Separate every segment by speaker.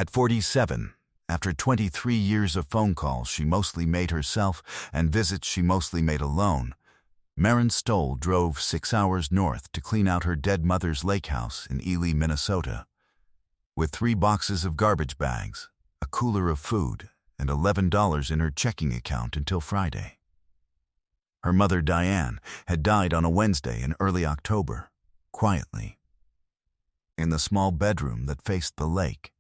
Speaker 1: At 47, after 23 years of phone calls she mostly made herself and visits she mostly made alone, Maren Stoll drove 6 hours north to clean out her dead mother's lake house in Ely, Minnesota. With 3 boxes of garbage bags, a cooler of food, and $11 in her checking account until Friday. Her mother, Diane, had died on a Wednesday in early October, quietly. In the small bedroom that faced the lake,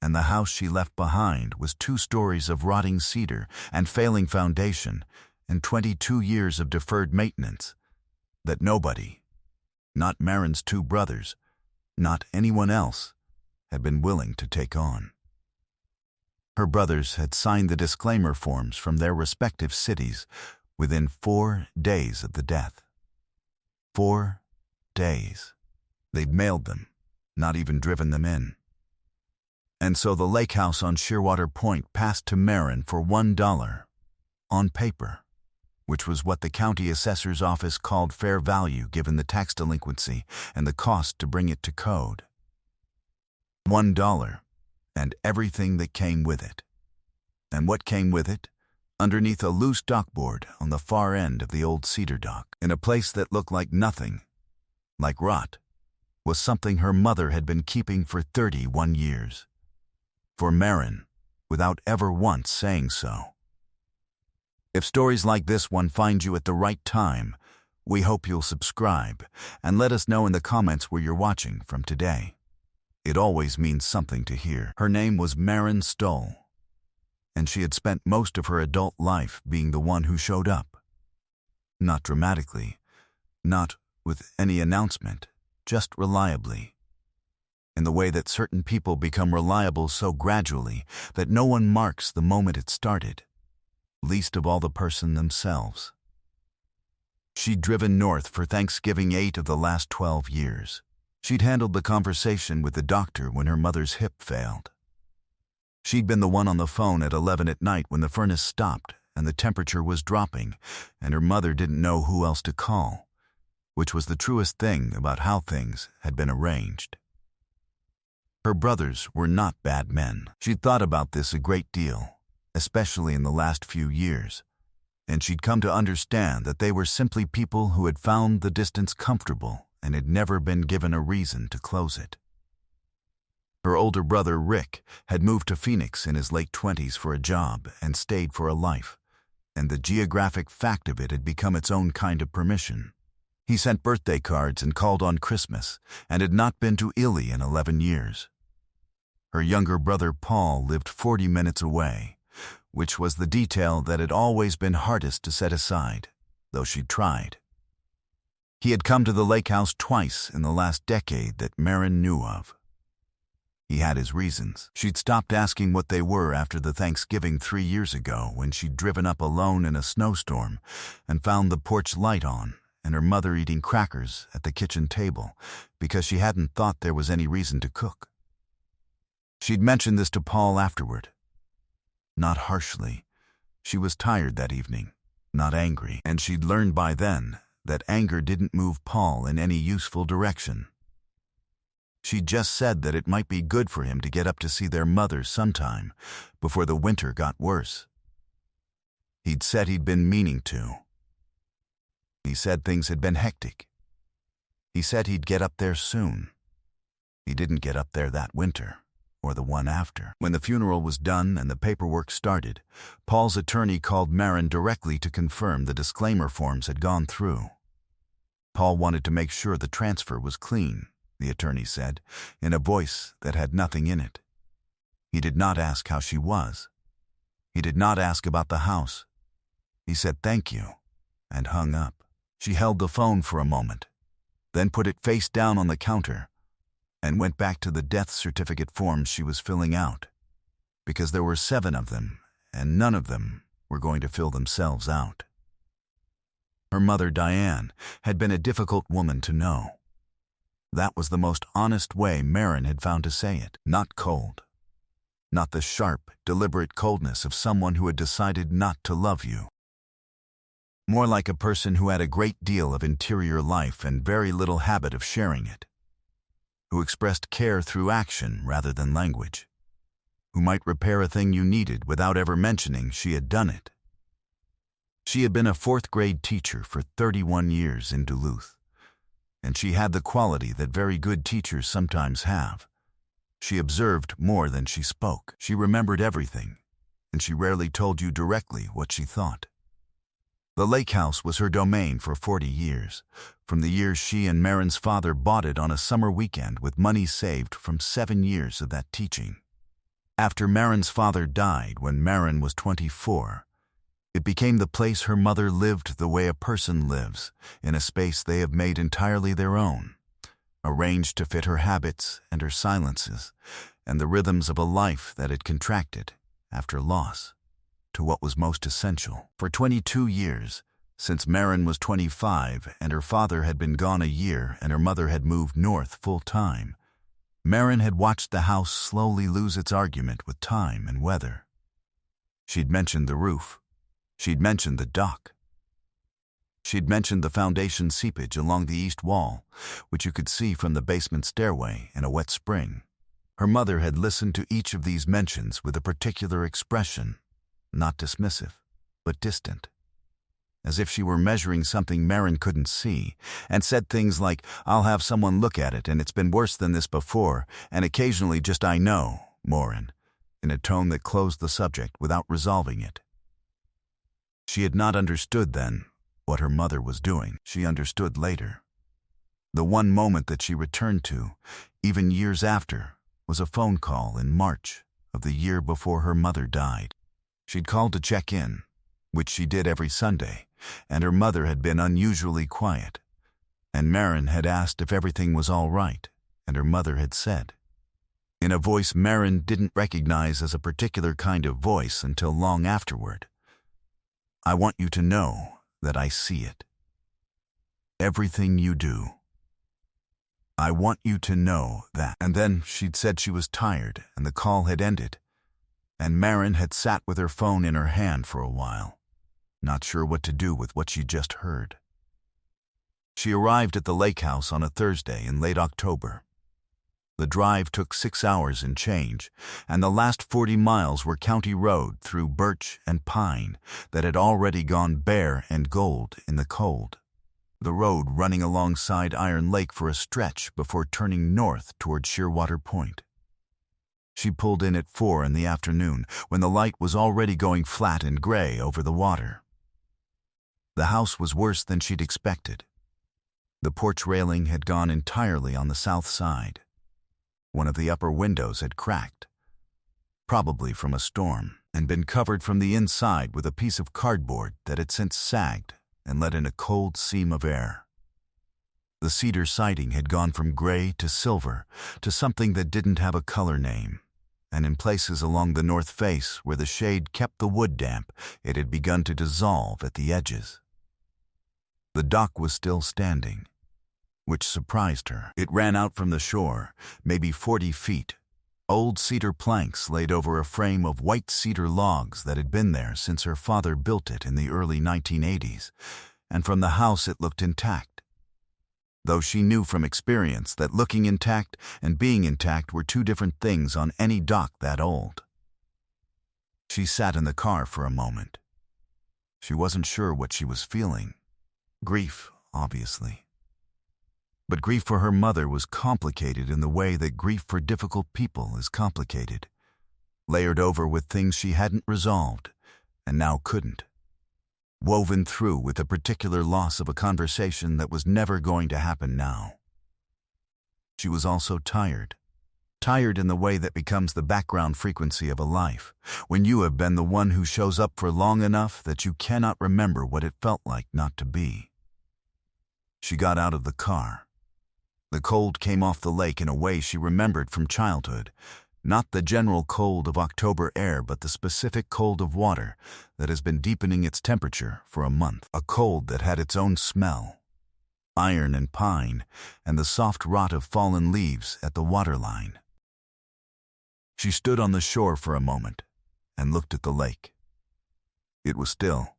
Speaker 1: and the house she left behind was 2 stories of rotting cedar and failing foundation and 22 years of deferred maintenance that nobody, not Maren's 2 brothers, not anyone else, had been willing to take on. Her brothers had signed the disclaimer forms from their respective cities within 4 days of the death. 4 days. They'd mailed them, not even driven them in. And so the lake house on Shearwater Point passed to Maren for $1 on paper, which was what the county assessor's office called fair value given the tax delinquency and the cost to bring it to code. $1 and everything that came with it. And what came with it? Underneath a loose dockboard on the far end of the old cedar dock, in a place that looked like nothing, like rot, was something her mother had been keeping for 31 years. For Maren, without ever once saying so. If stories like this one find you at the right time, we hope you'll subscribe and let us know in the comments where you're watching from today. It always means something to hear. Her name was Maren Stoll, and she had spent most of her adult life being the one who showed up. Not dramatically, not with any announcement, just reliably. In the way that certain people become reliable so gradually that no one marks the moment it started, least of all the person themselves. She'd driven north for Thanksgiving 8 of the last 12 years. She'd handled the conversation with the doctor when her mother's hip failed. She'd been the one on the phone at 11 at night when the furnace stopped and the temperature was dropping, and her mother didn't know who else to call, which was the truest thing about how things had been arranged. Her brothers were not bad men. She'd thought about this a great deal, especially in the last few years, and she'd come to understand that they were simply people who had found the distance comfortable and had never been given a reason to close it. Her older brother, Rick, had moved to Phoenix in his late 20s for a job and stayed for a life, and the geographic fact of it had become its own kind of permission. He sent birthday cards and called on Christmas, and had not been to Ely in 11 years. Her younger brother, Paul, lived 40 minutes away, which was the detail that had always been hardest to set aside, though she'd tried. He had come to the lake house twice in the last decade that Maren knew of. He had his reasons. She'd stopped asking what they were after the Thanksgiving 3 years ago when she'd driven up alone in a snowstorm and found the porch light on and her mother eating crackers at the kitchen table because she hadn't thought there was any reason to cook. She'd mentioned this to Paul afterward. Not harshly. She was tired that evening, not angry, and she'd learned by then that anger didn't move Paul in any useful direction. She just said that it might be good for him to get up to see their mother sometime before the winter got worse. He'd said he'd been meaning to. He said things had been hectic. He said he'd get up there soon. He didn't get up there that winter, or the one after. When the funeral was done and the paperwork started, Paul's attorney called Maren directly to confirm the disclaimer forms had gone through. Paul wanted to make sure the transfer was clean, the attorney said, in a voice that had nothing in it. He did not ask how she was. He did not ask about the house. He said thank you, and hung up. She held the phone for a moment, then put it face down on the counter, and went back to the death certificate forms she was filling out, because there were 7 of them, and none of them were going to fill themselves out. Her mother, Diane, had been a difficult woman to know. That was the most honest way Maren had found to say it. Not cold. Not the sharp, deliberate coldness of someone who had decided not to love you. More like a person who had a great deal of interior life and very little habit of sharing it. Who expressed care through action rather than language. who might repair a thing you needed without ever mentioning she had done it. She had been a fourth-grade teacher for 31 years in Duluth, and she had the quality that very good teachers sometimes have. She observed more than she spoke. She remembered everything, and she rarely told you directly what she thought. The lake house was her domain for 40 years, from the years she and Marin's father bought it on a summer weekend with money saved from 7 years of that teaching. After Marin's father died when Marin was 24, it became the place her mother lived the way a person lives, in a space they have made entirely their own, arranged to fit her habits and her silences, and the rhythms of a life that had contracted, after loss, to what was most essential. For 22 years, since Marin was 25 and her father had been gone a year and her mother had moved north full-time, Marin had watched the house slowly lose its argument with time and weather. She'd mentioned the roof. She'd mentioned the dock. She'd mentioned the foundation seepage along the east wall, which you could see from the basement stairway in a wet spring. Her mother had listened to each of these mentions with a particular expression, not dismissive, but distant, as if she were measuring something Marin couldn't see, and said things like, "I'll have someone look at it, and it's been worse than this before, and occasionally just I know, Marin," in a tone that closed the subject without resolving it. She had not understood then what her mother was doing. She understood later. The one moment that she returned to, even years after, was a phone call in March of the year before her mother died. She'd called to check in, which she did every Sunday, and her mother had been unusually quiet, and Marin had asked if everything was all right, and her mother had said, in a voice Marin didn't recognize as a particular kind of voice until long afterward, "I want you to know that I see it. Everything you do. I want you to know that." And then she'd said she was tired and the call had ended, and Marin had sat with her phone in her hand for a while, not sure what to do with what she'd just heard. She arrived at the lake house on a Thursday in late October. The drive took 6 hours and change, and the last 40 miles were county road through birch and pine that had already gone bare and gold in the cold, the road running alongside Iron Lake for a stretch before turning north toward Shearwater Point. She pulled in at 4 in the afternoon when the light was already going flat and gray over the water. The house was worse than she'd expected. The porch railing had gone entirely on the south side. One of the upper windows had cracked, probably from a storm, and been covered from the inside with a piece of cardboard that had since sagged and let in a cold seam of air. The cedar siding had gone from gray to silver to something that didn't have a color name, and in places along the north face where the shade kept the wood damp, it had begun to dissolve at the edges. The dock was still standing, which surprised her. It ran out from the shore, maybe 40 feet, old cedar planks laid over a frame of white cedar logs that had been there since her father built it in the early 1980s, and from the house it looked intact, though she knew from experience that looking intact and being intact were two different things on any dock that old. She sat in the car for a moment. She wasn't sure what she was feeling. Grief, obviously. But grief for her mother was complicated in the way that grief for difficult people is complicated, layered over with things she hadn't resolved and now couldn't, woven through with the particular loss of a conversation that was never going to happen now. She was also tired in the way that becomes the background frequency of a life, when you have been the one who shows up for long enough that you cannot remember what it felt like not to be. She got out of the car. The cold came off the lake in a way she remembered from childhood, not the general cold of October air, but the specific cold of water that has been deepening its temperature for a month, a cold that had its own smell, iron and pine, and the soft rot of fallen leaves at the waterline. She stood on the shore for a moment and looked at the lake. It was still.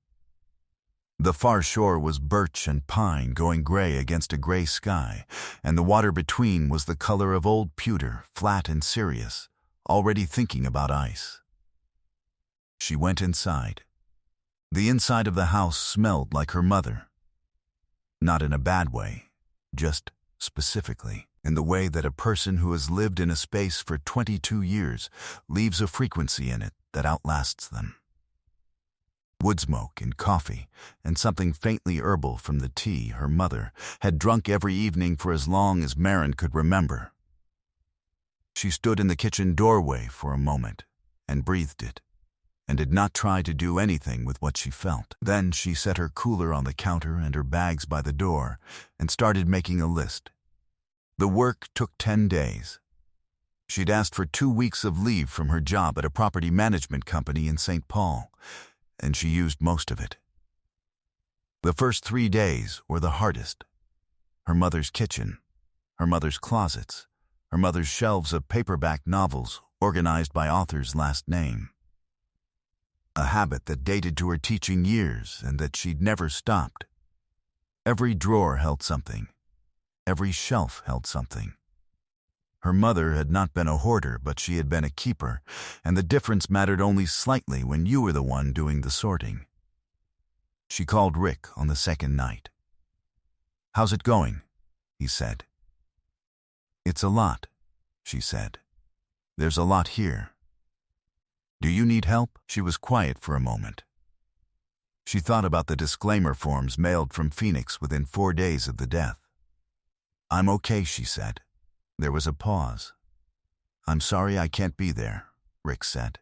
Speaker 1: The far shore was birch and pine going gray against a gray sky, and the water between was the color of old pewter, flat and serious, already thinking about ice. She went inside. The inside of the house smelled like her mother. Not in a bad way, just specifically, in the way that a person who has lived in a space for 22 years leaves a frequency in it that outlasts them. Wood smoke and coffee, and something faintly herbal from the tea her mother had drunk every evening for as long as Maren could remember. She stood in the kitchen doorway for a moment and breathed it, and did not try to do anything with what she felt. Then she set her cooler on the counter and her bags by the door and started making a list. The work took 10 days. She'd asked for 2 weeks of leave from her job at a property management company in St. Paul, and she used most of it. The first 3 days were the hardest. Her mother's kitchen, her mother's closets, her mother's shelves of paperback novels organized by author's last name. A habit that dated to her teaching years and that she'd never stopped. Every drawer held something. Every shelf held something. Her mother had not been a hoarder, but she had been a keeper, and the difference mattered only slightly when you were the one doing the sorting. She called Rick on the second night. "How's it going?" he said. "It's a lot," she said. "There's a lot here. Do you need help?" She was quiet for a moment. She thought about the disclaimer forms mailed from Phoenix within 4 days of the death. "I'm okay," she said. There was a pause. "I'm sorry I can't be there," Rick said.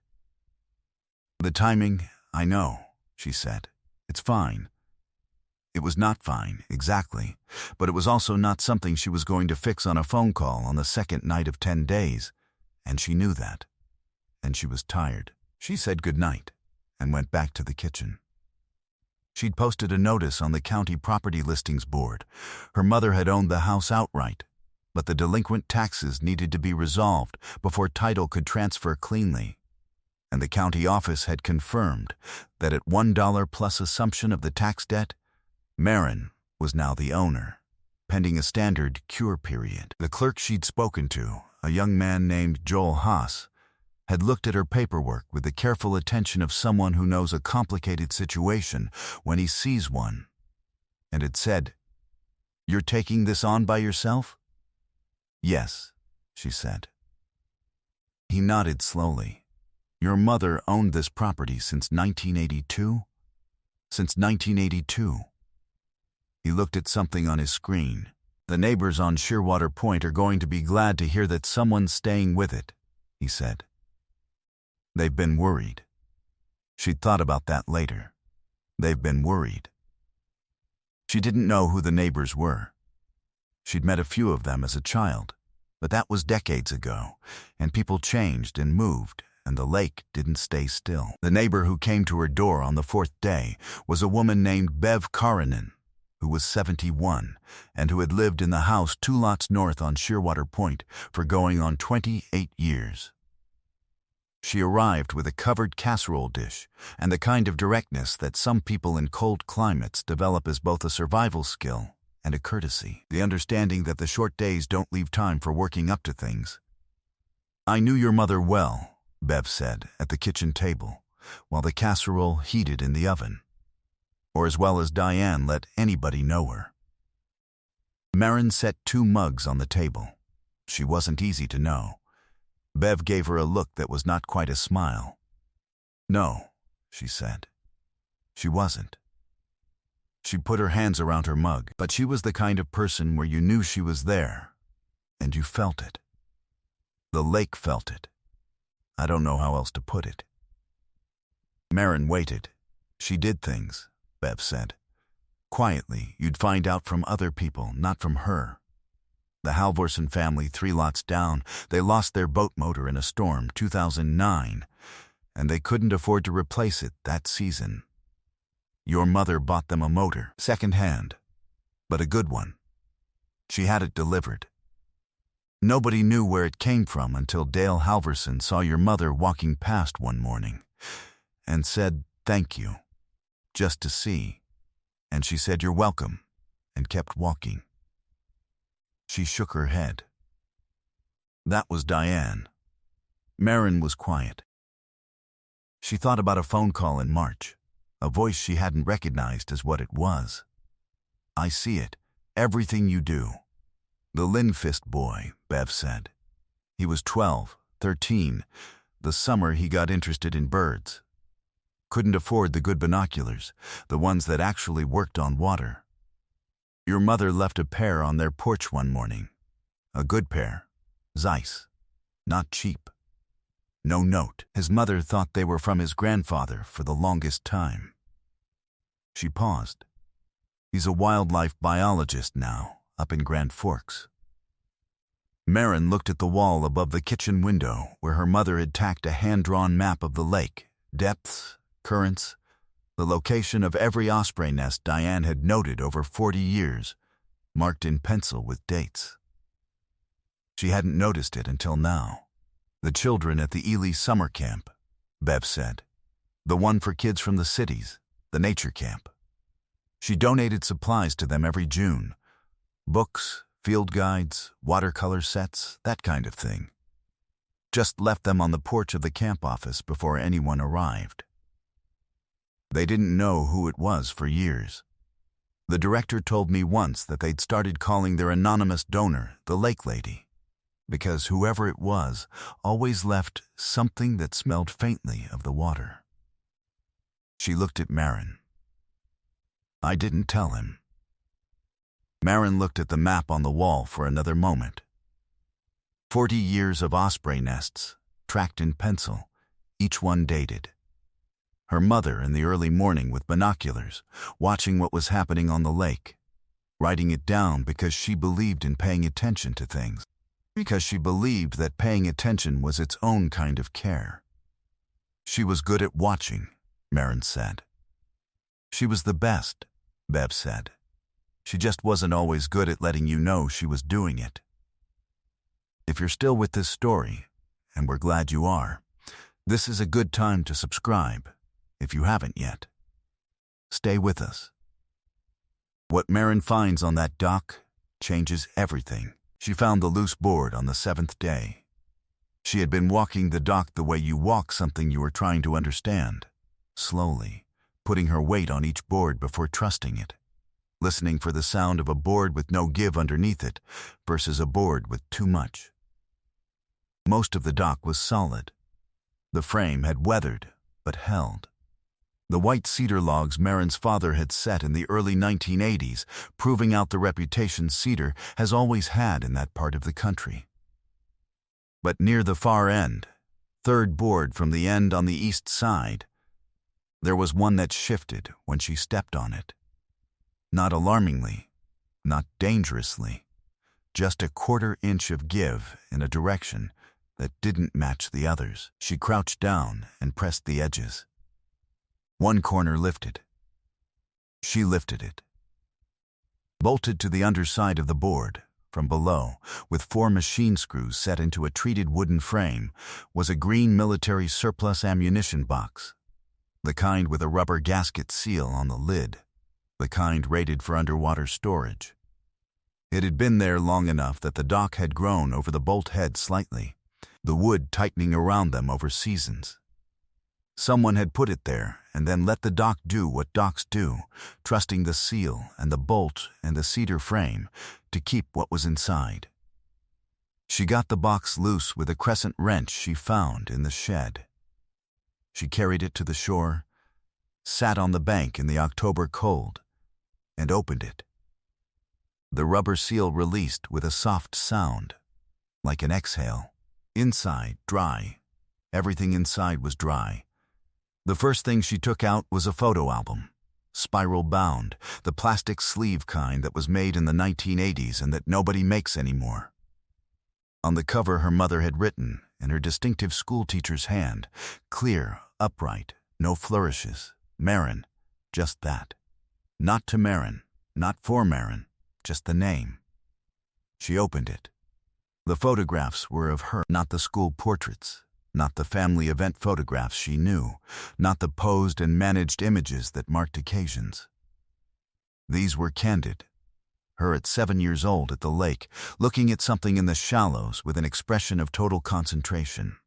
Speaker 1: "The timing, I know," she said. "It's fine." It was not fine, exactly, but it was also not something she was going to fix on a phone call on the second night of 10 days, and she knew that. And she was tired. She said goodnight and went back to the kitchen. She'd posted a notice on the county property listings board. Her mother had owned the house outright, but the delinquent taxes needed to be resolved before title could transfer cleanly. And the county office had confirmed that at $1 plus assumption of the tax debt, Maren was now the owner, pending a standard cure period. The clerk she'd spoken to, a young man named Joel Haas, had looked at her paperwork with the careful attention of someone who knows a complicated situation when he sees one, and had said, "You're taking this on by yourself?" "Yes," she said. He nodded slowly. "Your mother owned this property since 1982?" "Since 1982. He looked at something on his screen. "The neighbors on Shearwater Point are going to be glad to hear that someone's staying with it," he said. "They've been worried." She'd thought about that later. They've been worried. She didn't know who the neighbors were. She'd met a few of them as a child, but that was decades ago, and people changed and moved, and the lake didn't stay still. The neighbor who came to her door on the 4th day was a woman named Bev Karanen, who was 71, and who had lived in the house 2 lots north on Shearwater Point for going on 28 years. She arrived with a covered casserole dish and the kind of directness that some people in cold climates develop as both a survival skill and a courtesy, the understanding that the short days don't leave time for working up to things. "I knew your mother well," Bev said at the kitchen table, while the casserole heated in the oven. "Or as well as Diane let anybody know her." Maren set 2 mugs on the table. She wasn't easy to know. Bev gave her a look that was not quite a smile. "No," she said. She wasn't. She put her hands around her mug, but she was the kind of person where you knew she was there, and you felt it. The lake felt it. I don't know how else to put it. Maren waited. She did things, Bev said. Quietly, you'd find out from other people, not from her. The Halvorsen family 3 lots down, they lost their boat motor in a storm 2009, and they couldn't afford to replace it that season. Your mother bought them a motor, second-hand, but a good one. She had it delivered. Nobody knew where it came from until Dale Halvorsen saw your mother walking past one morning and said, "Thank you," just to see. And she said, "You're welcome," and kept walking. She shook her head. That was Diane. Marin was quiet. She thought about a phone call in March, a voice she hadn't recognized as what it was. "I see it. Everything you do." The Lindfist boy, Bev said. He was 12, 13, the summer he got interested in birds. Couldn't afford the good binoculars, the ones that actually worked on water. Your mother left a pair on their porch one morning. A good pair. Zeiss. Not cheap. No note. His mother thought they were from his grandfather for the longest time. She paused. He's a wildlife biologist now, up in Grand Forks. Marin looked at the wall above the kitchen window where her mother had tacked a hand-drawn map of the lake, depths, currents, the location of every osprey nest Diane had noted over 40 years, marked in pencil with dates. She hadn't noticed it until now. "The children at the Ely summer camp," Bev said. "The one for kids from the cities, the nature camp. She donated supplies to them every June. Books, field guides, watercolor sets, that kind of thing. Just left them on the porch of the camp office before anyone arrived. They didn't know who it was for years. The director told me once that they'd started calling their anonymous donor the Lake Lady, because whoever it was always left something that smelled faintly of the water." She looked at Marin. "I didn't tell him." Marin looked at the map on the wall for another moment. 40 years of osprey nests, tracked in pencil, each one dated. Her mother in the early morning with binoculars, watching what was happening on the lake, writing it down because she believed in paying attention to things, because she believed that paying attention was its own kind of care. She was good at watching, Marin said. She was the best, Bev said. She just wasn't always good at letting you know she was doing it. If you're still with this story, and we're glad you are, this is a good time to subscribe, if you haven't yet. Stay with us. What Marin finds on that dock changes everything. She found the loose board on the 7th day. She had been walking the dock the way you walk something you are trying to understand, slowly, putting her weight on each board before trusting it, listening for the sound of a board with no give underneath it versus a board with too much. Most of the dock was solid. The frame had weathered, but held. The white cedar logs Marin's father had set in the early 1980s, proving out the reputation cedar has always had in that part of the country. But near the far end, third board from the end on the east side, there was one that shifted when she stepped on it. Not alarmingly, not dangerously, just a 1/4 inch of give in a direction that didn't match the others. She crouched down and pressed the edges. One corner lifted. She lifted it. Bolted to the underside of the board, from below, with 4 machine screws set into a treated wooden frame, was a green military surplus ammunition box, the kind with a rubber gasket seal on the lid, the kind rated for underwater storage. It had been there long enough that the dock had grown over the bolt head slightly, the wood tightening around them over seasons. Someone had put it there and then let the dock do what docks do, trusting the seal and the bolt and the cedar frame to keep what was inside. She got the box loose with a crescent wrench she found in the shed. She carried it to the shore, sat on the bank in the October cold, and opened it. The rubber seal released with a soft sound, like an exhale. Inside, dry. Everything inside was dry. The first thing she took out was a photo album, spiral bound, the plastic sleeve kind that was made in the 1980s and that nobody makes anymore. On the cover her mother had written, in her distinctive schoolteacher's hand, clear, upright, no flourishes, Marin, just that. Not to Marin, not for Marin, just the name. She opened it. The photographs were of her, not the school portraits, not the family event photographs she knew, not the posed and managed images that marked occasions. These were candid. Her at 7 years old at the lake, looking at something in the shallows with an expression of total concentration.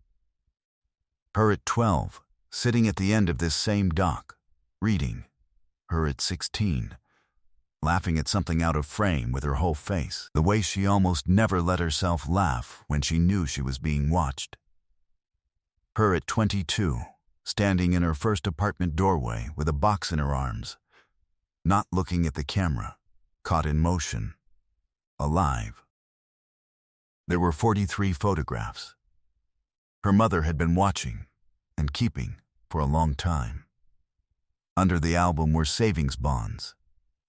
Speaker 1: Her at 12, sitting at the end of this same dock, reading. Her at 16, laughing at something out of frame with her whole face, the way she almost never let herself laugh when she knew she was being watched. Her at 22, standing in her first apartment doorway with a box in her arms, not looking at the camera, caught in motion, alive. There were 43 photographs. Her mother had been watching and keeping for a long time. Under the album were savings bonds,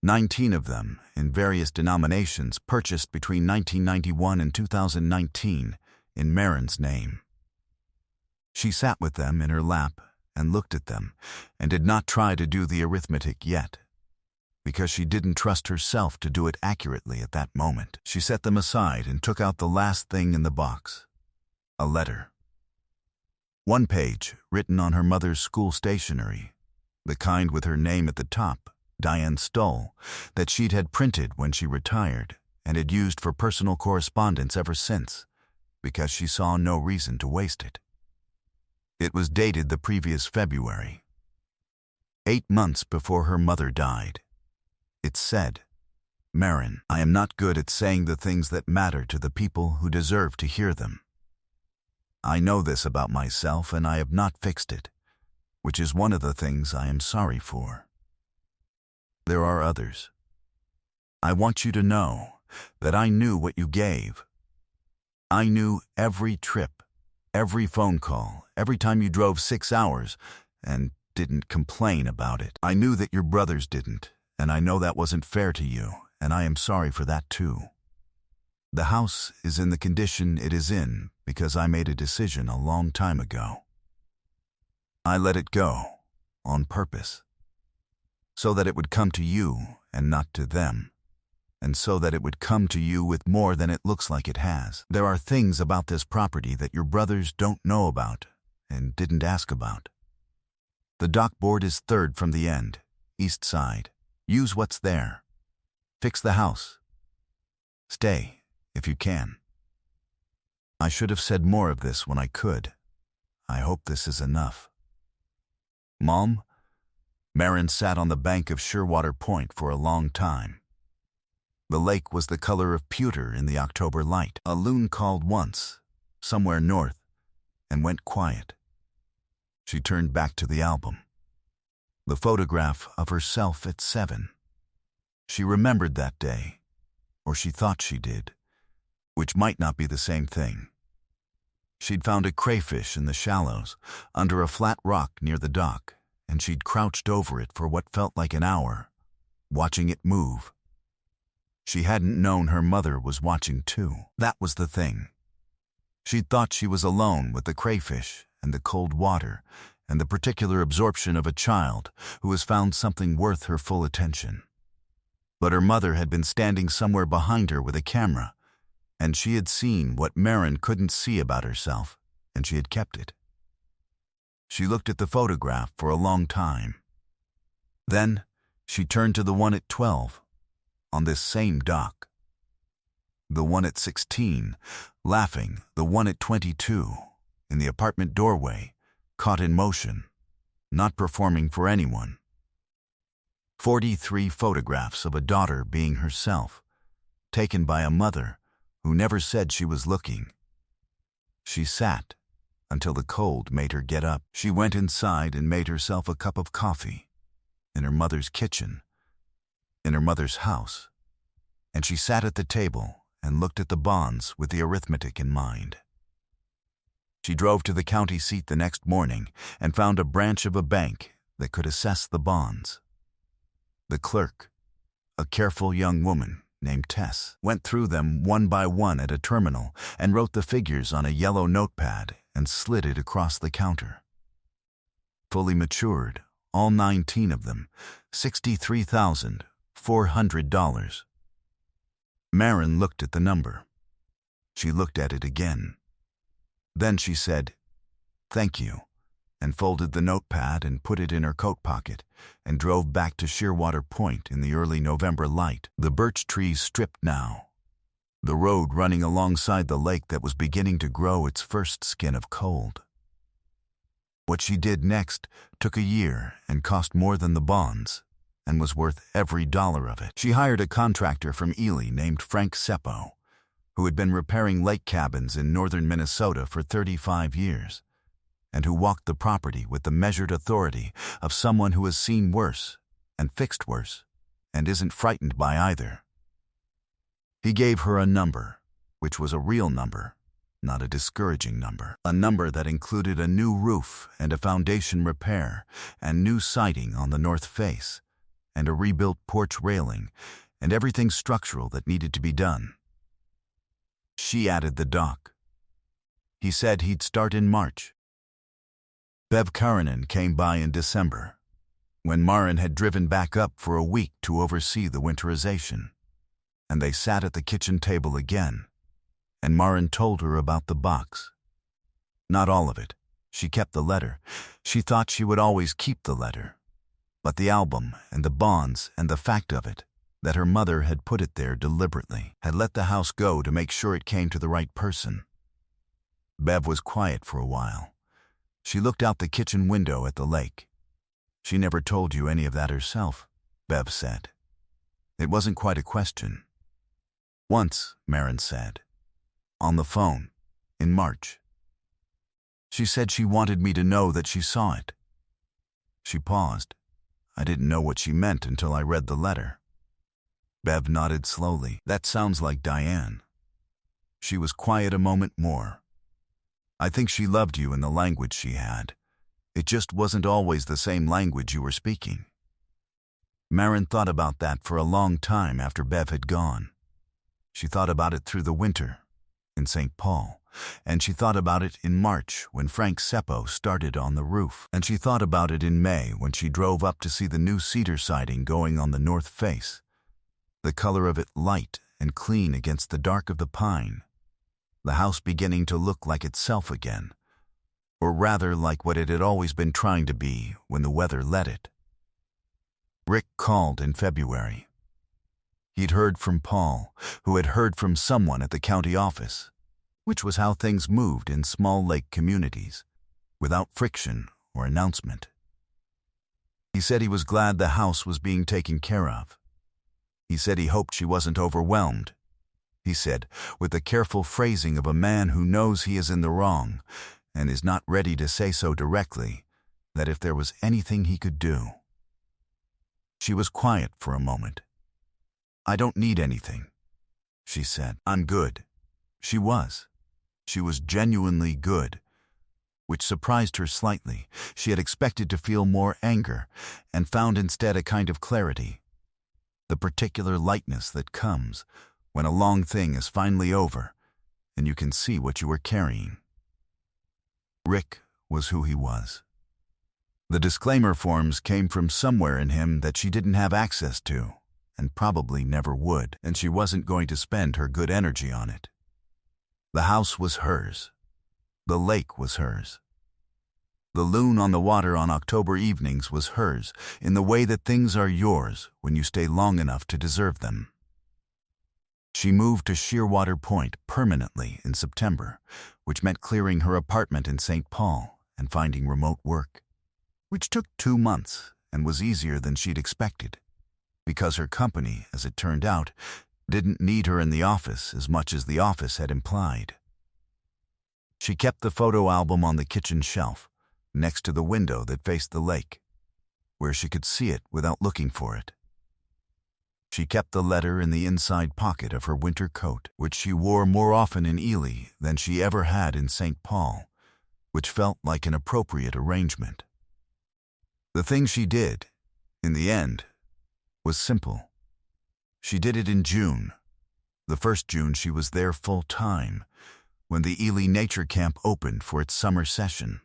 Speaker 1: 19 of them in various denominations purchased between 1991 and 2019 in Marin's name. She sat with them in her lap and looked at them and did not try to do the arithmetic yet, because she didn't trust herself to do it accurately at that moment. She set them aside and took out the last thing in the box, a letter. One page written on her mother's school stationery, the kind with her name at the top, Diane Stoll, that she'd had printed when she retired and had used for personal correspondence ever since, because she saw no reason to waste it. It was dated the previous February, 8 months before her mother died. It said, "Marin, I am not good at saying the things that matter to the people who deserve to hear them. I know this about myself and I have not fixed it, which is one of the things I am sorry for. There are others. I want you to know that I knew what you gave. I knew every trip, every phone call, every time you drove 6 hours and didn't complain about it. I knew that your brothers didn't, and I know that wasn't fair to you, and I am sorry for that too. The house is in the condition it is in because I made a decision a long time ago. I let it go, on purpose, so that it would come to you and not to them, and so that it would come to you with more than it looks like it has. There are things about this property that your brothers don't know about and didn't ask about. The dock board is third from the end, east side. Use what's there. Fix the house. Stay, if you can. I should have said more of this when I could. I hope this is enough. Mom?" Marin sat on the bank of Shearwater Point for a long time. The lake was the color of pewter in the October light. A loon called once, somewhere north, and went quiet. She turned back to the album. The photograph of herself at 7. She remembered that day, or she thought she did, which might not be the same thing. She'd found a crayfish in the shallows, under a flat rock near the dock, and she'd crouched over it for what felt like an hour, watching it move. She hadn't known her mother was watching too. That was the thing. She'd thought she was alone with the crayfish and the cold water, and the particular absorption of a child who has found something worth her full attention. But her mother had been standing somewhere behind her with a camera, and she had seen what Marin couldn't see about herself, and she had kept it. She looked at the photograph for a long time. Then she turned to the one at 12, on this same dock. The one at 16, laughing, the one at 22, in the apartment doorway, caught in motion, not performing for anyone. 43 photographs of a daughter being herself, taken by a mother who never said she was looking. She sat until the cold made her get up. She went inside and made herself a cup of coffee, in her mother's kitchen, in her mother's house, and she sat at the table and looked at the bonds with the arithmetic in mind. She drove to the county seat the next morning and found a branch of a bank that could assess the bonds. The clerk, a careful young woman named Tess, went through them one by one at a terminal and wrote the figures on a yellow notepad and slid it across the counter. Fully matured, all 19 of them, $63,400. Marin looked at the number. She looked at it again. Then she said, "Thank you," and folded the notepad and put it in her coat pocket and drove back to Shearwater Point in the early November light. The birch trees stripped now, the road running alongside the lake that was beginning to grow its first skin of cold. What she did next took a year and cost more than the bonds, and was worth every dollar of it. She hired a contractor from Ely named Frank Seppo, who had been repairing lake cabins in northern Minnesota for 35 years, and who walked the property with the measured authority of someone who has seen worse and fixed worse, and isn't frightened by either. He gave her a number, which was a real number, not a discouraging number. A number that included a new roof and a foundation repair and new siding on the north face and a rebuilt porch railing and everything structural that needed to be done. She added the dock. He said he'd start in March. Bev Karanen came by in December, when Maren had driven back up for a week to oversee the winterization, and they sat at the kitchen table again, and Maren told her about the box. Not all of it. She kept the letter. She thought she would always keep the letter. But the album and the bonds and the fact of it, that her mother had put it there deliberately, had let the house go to make sure it came to the right person. Bev was quiet for a while. She looked out the kitchen window at the lake. She never told you any of that herself, Bev said. It wasn't quite a question. Once, Maren said. On the phone, in March. She said she wanted me to know that she saw it. She paused. I didn't know what she meant until I read the letter. Bev nodded slowly. That sounds like Diane. She was quiet a moment more. I think she loved you in the language she had. It just wasn't always the same language you were speaking. Maren thought about that for a long time after Bev had gone. She thought about it through the winter in St. Paul, and she thought about it in March when Frank Seppo started on the roof, and she thought about it in May when she drove up to see the new cedar siding going on the north face, the color of it light and clean against the dark of the pine, the house beginning to look like itself again, or rather like what it had always been trying to be when the weather let it. Rick called in February. He'd heard from Paul, who had heard from someone at the county office, which was how things moved in small lake communities, without friction or announcement. He said he was glad the house was being taken care of. He said he hoped she wasn't overwhelmed. He said, with the careful phrasing of a man who knows he is in the wrong and is not ready to say so directly, that if there was anything he could do. She was quiet for a moment. I don't need anything, she said. I'm good. She was. She was genuinely good, which surprised her slightly. She had expected to feel more anger and found instead a kind of clarity, the particular lightness that comes when a long thing is finally over and you can see what you were carrying. Rick was who he was. The disclaimer forms came from somewhere in him that she didn't have access to, and probably never would, and she wasn't going to spend her good energy on it. The house was hers. The lake was hers. The loon on the water on October evenings was hers, in the way that things are yours when you stay long enough to deserve them. She moved to Shearwater Point permanently in September, which meant clearing her apartment in St. Paul and finding remote work, which took 2 months and was easier than she'd expected, because her company, as it turned out, didn't need her in the office as much as the office had implied. She kept the photo album on the kitchen shelf, next to the window that faced the lake, where she could see it without looking for it. She kept the letter in the inside pocket of her winter coat, which she wore more often in Ely than she ever had in St. Paul, which felt like an appropriate arrangement. The thing she did, in the end, was simple. She did it in June, the first June she was there full-time, when the Ely Nature Camp opened for its summer session.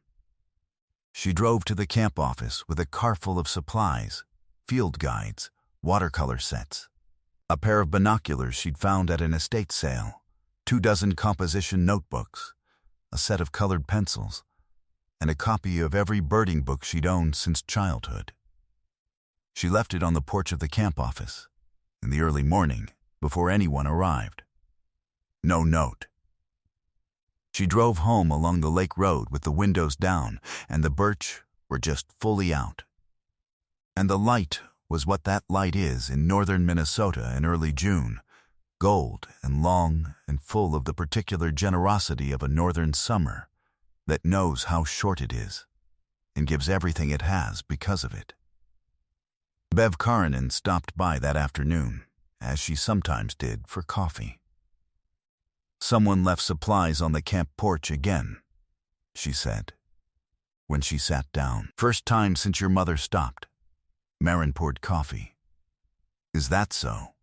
Speaker 1: She drove to the camp office with a car full of supplies, field guides, watercolor sets, a pair of binoculars she'd found at an estate sale, 24 composition notebooks, a set of colored pencils, and a copy of every birding book she'd owned since childhood. She left it on the porch of the camp office, in the early morning, before anyone arrived. No note. She drove home along the lake road with the windows down, and the birch were just fully out. And the light was what that light is in northern Minnesota in early June, gold and long and full of the particular generosity of a northern summer that knows how short it is and gives everything it has because of it. Bev Karenin stopped by that afternoon, as she sometimes did, for coffee. "Someone left supplies on the camp porch again," she said, when she sat down. "First time since your mother stopped." Maren poured coffee. "Is that so?"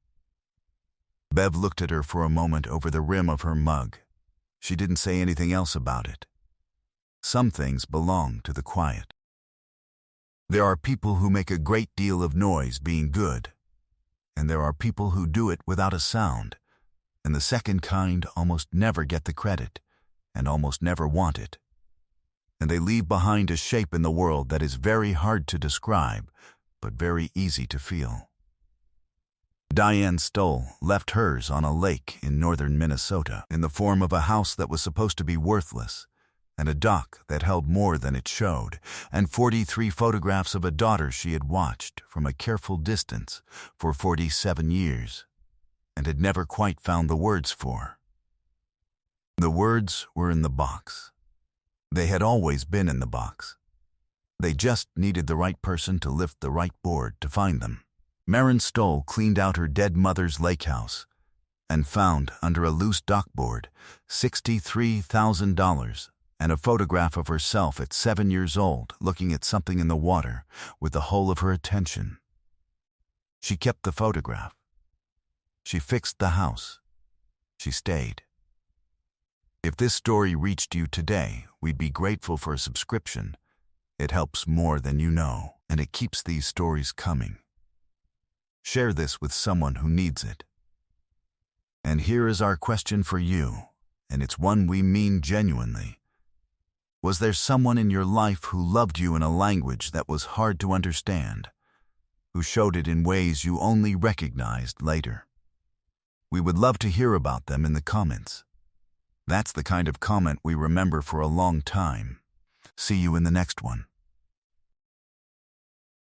Speaker 1: Bev looked at her for a moment over the rim of her mug. She didn't say anything else about it. Some things belong to the quiet. There are people who make a great deal of noise being good, and there are people who do it without a sound, and the second kind almost never get the credit and almost never want it. And they leave behind a shape in the world that is very hard to describe, but very easy to feel. Diane Stoll left hers on a lake in northern Minnesota in the form of a house that was supposed to be worthless, and a dock that held more than it showed, and 43 photographs of a daughter she had watched from a careful distance for 47 years, and had never quite found the words for. The words were in the box. They had always been in the box. They just needed the right person to lift the right board to find them. Maren Stoll cleaned out her dead mother's lake house and found, under a loose dockboard, $63,000 and a photograph of herself at 7 years old looking at something in the water with the whole of her attention. She kept the photograph. She fixed the house. She stayed. If this story reached you today, we'd be grateful for a subscription. It helps more than you know, and it keeps these stories coming. Share this with someone who needs it. And here is our question for you, and it's one we mean genuinely. Was there someone in your life who loved you in a language that was hard to understand, who showed it in ways you only recognized later? We would love to hear about them in the comments. That's the kind of comment we remember for a long time. See you in the next one.